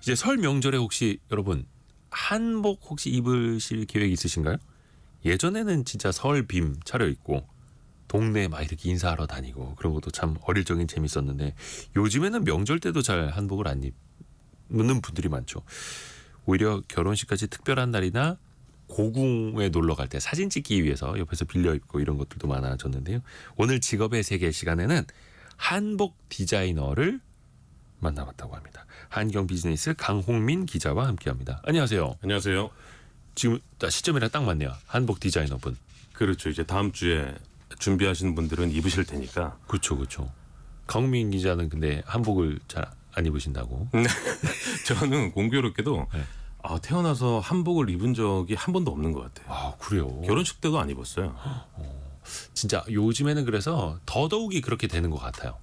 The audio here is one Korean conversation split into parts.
이제 설 명절에 혹시 여러분 한복 혹시 입으실 계획 있으신가요? 예전에는 진짜 설 빔 차려입고 동네 막 이렇게 인사하러 다니고 그런 것도 참 어릴 적엔 재밌었는데 요즘에는 명절 때도 잘 한복을 안 입는 분들이 많죠. 오히려 결혼식까지 특별한 날이나 고궁에 놀러 갈 때 사진 찍기 위해서 옆에서 빌려 입고 이런 것들도 많아졌는데요. 오늘 직업의 세계 시간에는 한복 디자이너를 만나봤다고 합니다. 한경 비즈니스 강홍민 기자와 함께합니다. 안녕하세요. 안녕하세요. 지금 시점이랑 딱 맞네요. 한복 디자이너분. 그렇죠. 이제 다음 주에 준비하시는 분들은 입으실 테니까. 그렇죠. 강홍민 기자는 근데 한복을 잘 안 입으신다고. 저는 공교롭게도 네. 태어나서 한복을 입은 적이 한 번도 없는 것 같아요. 아 그래요. 결혼식 때도 안 입었어요. 진짜 요즘에는 그래서 더더욱이 그렇게 되는 것 같아요.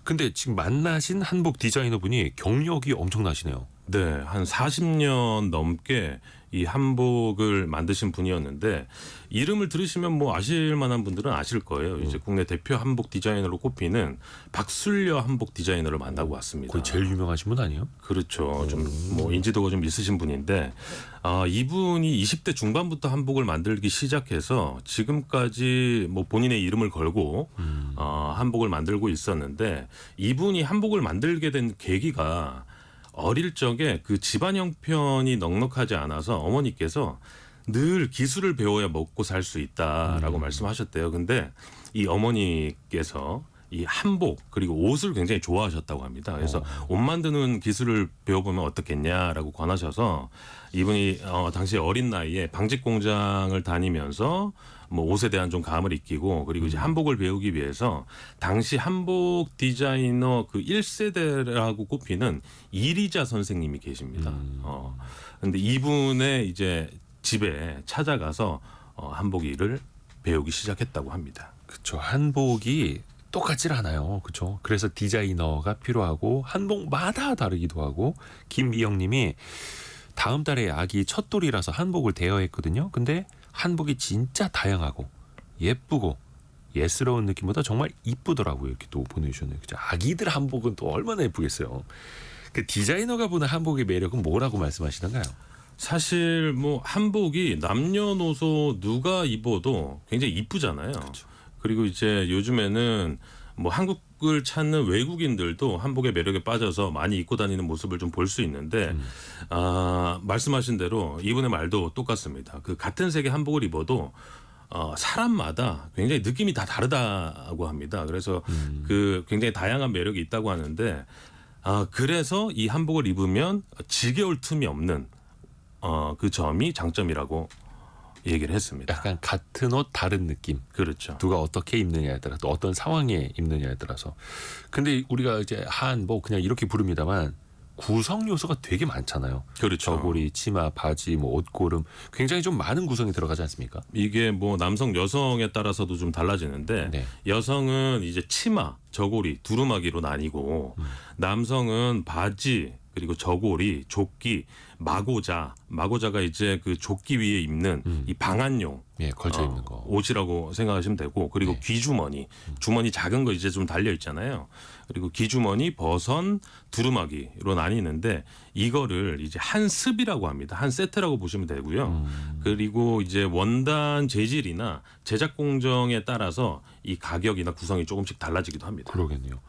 근데 지금 만나신 한복 디자이너분이 경력이 엄청나시네요. 네, 한 40년 넘게 이 한복을 만드신 분이었는데 이름을 들으시면 뭐 아실 만한 분들은 아실 거예요. 이제 국내 대표 한복 디자이너로 꼽히는 박술려 한복 디자이너를 만나고 왔습니다. 거의 제일 유명하신 분 아니에요? 그렇죠. 좀 뭐 인지도가 좀 있으신 분인데 이분이 20대 중반부터 한복을 만들기 시작해서 지금까지 뭐 본인의 이름을 걸고 한복을 만들고 있었는데 이분이 한복을 만들게 된 계기가 어릴 적에 그 집안 형편이 넉넉하지 않아서 어머니께서 늘 기술을 배워야 먹고 살 수 있다라고 말씀하셨대요. 근데 이 어머니께서 이 한복 그리고 옷을 굉장히 좋아하셨다고 합니다. 그래서 옷 만드는 기술을 배워보면 어떻겠냐라고 권하셔서 이분이 당시 어린 나이에 방직 공장을 다니면서 뭐 옷에 대한 좀 감을 익히고 그리고 이제 한복을 배우기 위해서 당시 한복 디자이너 그 1세대라고 꼽히는 이리자 선생님이 계십니다. 근데 이분의 이제 집에 찾아가서 한복 일을 배우기 시작했다고 합니다. 그렇죠. 한복이 똑같질 않아요. 그렇죠. 그래서 디자이너가 필요하고 한복마다 다르기도 하고 김미영님이 다음 달에 아기 첫돌이라서 한복을 대여했거든요. 근데 한복이 진짜 다양하고 예쁘고 예스러운 느낌보다 정말 이쁘더라고요. 이렇게 또 보내주셨네요. 그죠? 아기들 한복은 또 얼마나 예쁘겠어요. 그 디자이너가 보는 한복의 매력은 뭐라고 말씀하시던가요? 사실 뭐 한복이 남녀노소 누가 입어도 굉장히 이쁘잖아요. 그렇죠. 그리고 이제 요즘에는 뭐 한국을 찾는 외국인들도 한복의 매력에 빠져서 많이 입고 다니는 모습을 좀 볼 수 있는데 말씀하신 대로 이분의 말도 똑같습니다. 그 같은 색의 한복을 입어도 사람마다 굉장히 느낌이 다 다르다고 합니다. 그래서 그 굉장히 다양한 매력이 있다고 하는데 그래서 이 한복을 입으면 지겨울 틈이 없는 그 점이 장점이라고 얘기를 했습니다. 약간 같은 옷 다른 느낌. 그렇죠. 누가 어떻게 입느냐에 따라 또 어떤 상황에 입느냐에 따라서. 근데 우리가 이제 한복 그냥 이렇게 부릅니다만 구성 요소가 되게 많잖아요. 그렇죠. 저고리, 치마, 바지, 뭐 옷고름 굉장히 좀 많은 구성이 들어가지 않습니까? 이게 뭐 남성 여성에 따라서도 좀 달라지는데 네. 여성은 이제 치마, 저고리, 두루마기로 나뉘고 남성은 바지 그리고 저고리, 조끼, 마고자가 이제 그 조끼 위에 입는 이 방한용 예, 걸쳐 입는 거. 옷이라고 생각하시면 되고 그리고 네. 귀주머니, 주머니 작은 거 이제 좀 달려 있잖아요. 그리고 귀주머니, 버선, 두루마기로 나뉘는데 이거를 이제 한 습이라고 합니다. 한 세트라고 보시면 되고요. 그리고 이제 원단 재질이나 제작 공정에 따라서 이 가격이나 구성이 조금씩 달라지기도 합니다. 그러겠네요.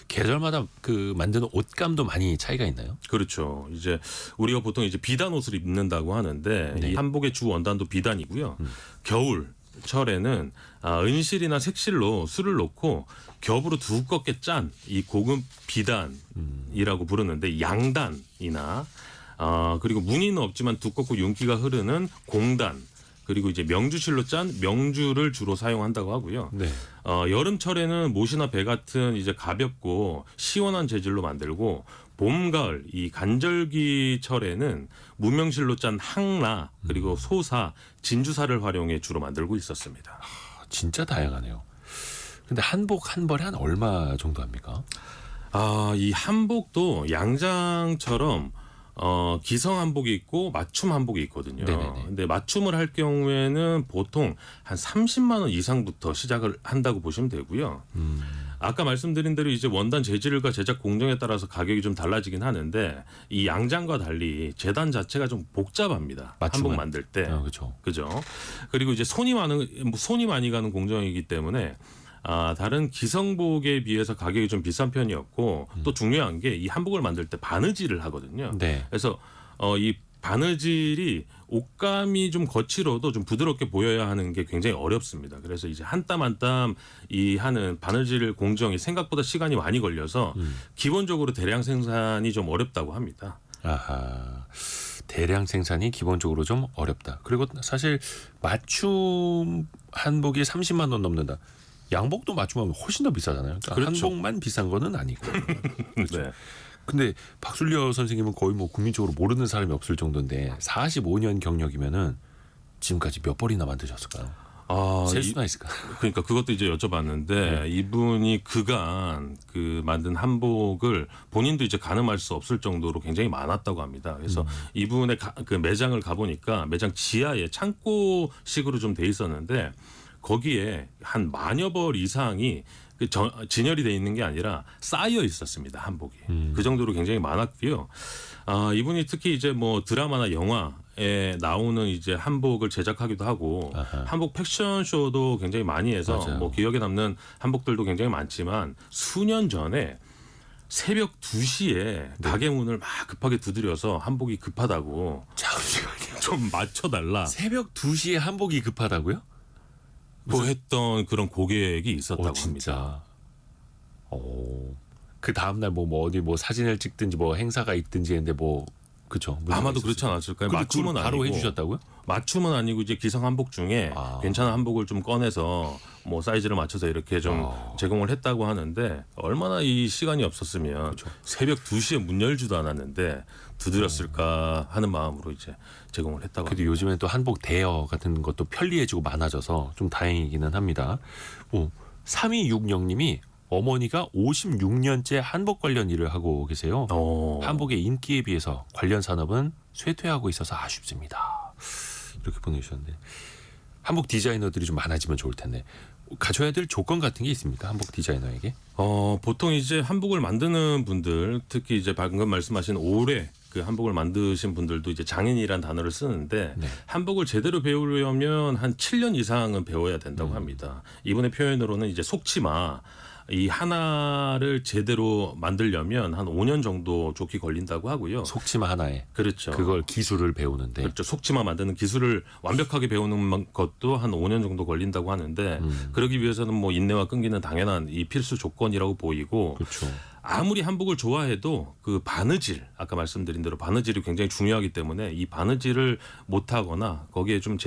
계절마다 그 만드는 옷감도 많이 차이가 있나요? 그렇죠. 이제 우리가 보통 이제 비단 옷을 입는다고 하는데 네. 이 한복의 주 원단도 비단이고요. 겨울철에는 은실이나 색실로 술을 넣고 겹으로 두껍게 짠 이 고급 비단이라고 부르는데 양단이나 그리고 무늬는 없지만 두껍고 윤기가 흐르는 공단 그리고 이제 명주실로 짠 명주를 주로 사용한다고 하고요. 네. 여름철에는 못이나 배 같은 이제 가볍고 시원한 재질로 만들고 봄, 가을 이 간절기철에는 무명실로 짠 항라 그리고 소사, 진주사를 활용해 주로 만들고 있었습니다. 진짜 다양하네요. 근데 한복 한 벌에 한 얼마 정도 합니까? 이 한복도 양장처럼 기성 한복이 있고 맞춤 한복이 있거든요. 네네네. 근데 맞춤을 할 경우에는 보통 한 30만 원 이상부터 시작을 한다고 보시면 되고요. 아까 말씀드린 대로 이제 원단 재질과 제작 공정에 따라서 가격이 좀 달라지긴 하는데 이 양장과 달리 재단 자체가 좀 복잡합니다. 맞춤은. 한복 만들 때. 그렇죠. 그죠. 그리고 이제 손이 많이 가는 공정이기 때문에 다른 기성복에 비해서 가격이 좀 비싼 편이었고 또 중요한 게 이 한복을 만들 때 바느질을 하거든요. 네. 그래서 이 바느질이 옷감이 좀 거칠어도 좀 부드럽게 보여야 하는 게 굉장히 어렵습니다. 그래서 이제 한 땀 한 땀 이 하는 바느질 공정이 생각보다 시간이 많이 걸려서 기본적으로 대량 생산이 좀 어렵다고 합니다. 아하. 대량 생산이 기본적으로 좀 어렵다. 그리고 사실 맞춤 한복이 30만 원 넘는다. 양복도 맞춤하면 훨씬 더 비싸잖아요. 그러니까 그렇죠. 한복만 비싼 거는 아니고. 그렇죠. 네. 근데 박술려 선생님은 거의 뭐 국민적으로 모르는 사람이 없을 정도인데 45년 경력이면은 지금까지 몇 벌이나 만드셨을까요? 셀 수나 있을까? 그러니까 그것도 이제 여쭤봤는데 이분이 그간 그 만든 한복을 본인도 이제 가늠할 수 없을 정도로 굉장히 많았다고 합니다. 그래서 이분의 그 매장을 가보니까 매장 지하에 창고식으로 좀 돼 있었는데 거기에 한 만여 벌 이상이 진열이 돼 있는 게 아니라 쌓여 있었습니다. 한복이. 그 정도로 굉장히 많았고요. 이분이 특히 이제 뭐 드라마나 영화에 나오는 이제 한복을 제작하기도 하고 아하. 한복 패션쇼도 굉장히 많이 해서 맞아요. 뭐 기억에 남는 한복들도 굉장히 많지만 수년 전에 새벽 2시에 가게 문을 막 급하게 두드려서 한복이 급하다고 잠시만요. 좀 맞춰달라 새벽 2시에 한복이 급하다고요? 또 했던 그런 고객이 있었다고 합니다. 진짜. 그 다음 날 뭐 어디 뭐 사진을 찍든지 뭐 행사가 있든지 했는데 뭐 그쵸. 아마도 그렇지 않았을까요? 맞춤은 바로 아니고 해주셨다고요? 맞춤은 아니고 이제 기성 한복 중에 괜찮은 한복을 좀 꺼내서 뭐 사이즈를 맞춰서 이렇게 좀 제공을 했다고 하는데 얼마나 이 시간이 없었으면 새벽 2시에 문 열지도 않았는데 두드렸을까 하는 마음으로 이제 제공을 했다고 합니다. 그래도 요즘엔 또 한복 대여 같은 것도 편리해지고 많아져서 좀 다행이기는 합니다. 3260님이 어머니가 56년째 한복 관련 일을 하고 계세요. 한복의 인기에 비해서 관련 산업은 쇠퇴하고 있어서 아쉽습니다. 이렇게 보내주셨는데 한복 디자이너들이 좀 많아지면 좋을 텐데 갖춰야 될 조건 같은 게 있습니까? 한복 디자이너에게? 보통 이제 한복을 만드는 분들 특히 이제 방금 말씀하신 오래 그 한복을 만드신 분들도 이제 장인이란 단어를 쓰는데 네. 한복을 제대로 배우려면 한 7년 이상은 배워야 된다고 합니다. 이분의 표현으로는 이제 속치마 이 하나를 제대로 만들려면 한 5년 정도 좋게 걸린다고 하고요. 속치마 하나에 그렇죠. 그걸 기술을 배우는데 그렇죠. 속치마 만드는 기술을 완벽하게 배우는 것도 한 5년 정도 걸린다고 하는데 그러기 위해서는 뭐 인내와 끈기는 당연한 이 필수 조건이라고 보이고 그렇죠. 아무리 한복을 좋아해도 그 바느질 아까 말씀드린 대로 바느질이 굉장히 중요하기 때문에 이 바느질을 못하거나 거기에 좀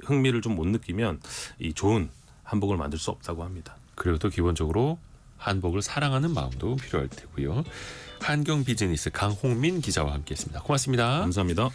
흥미를 좀 못 느끼면 이 좋은 한복을 만들 수 없다고 합니다. 그리고 또 기본적으로 한복을 사랑하는 마음도 필요할 테고요. 한경 비즈니스 강홍민 기자와 함께했습니다. 고맙습니다. 감사합니다.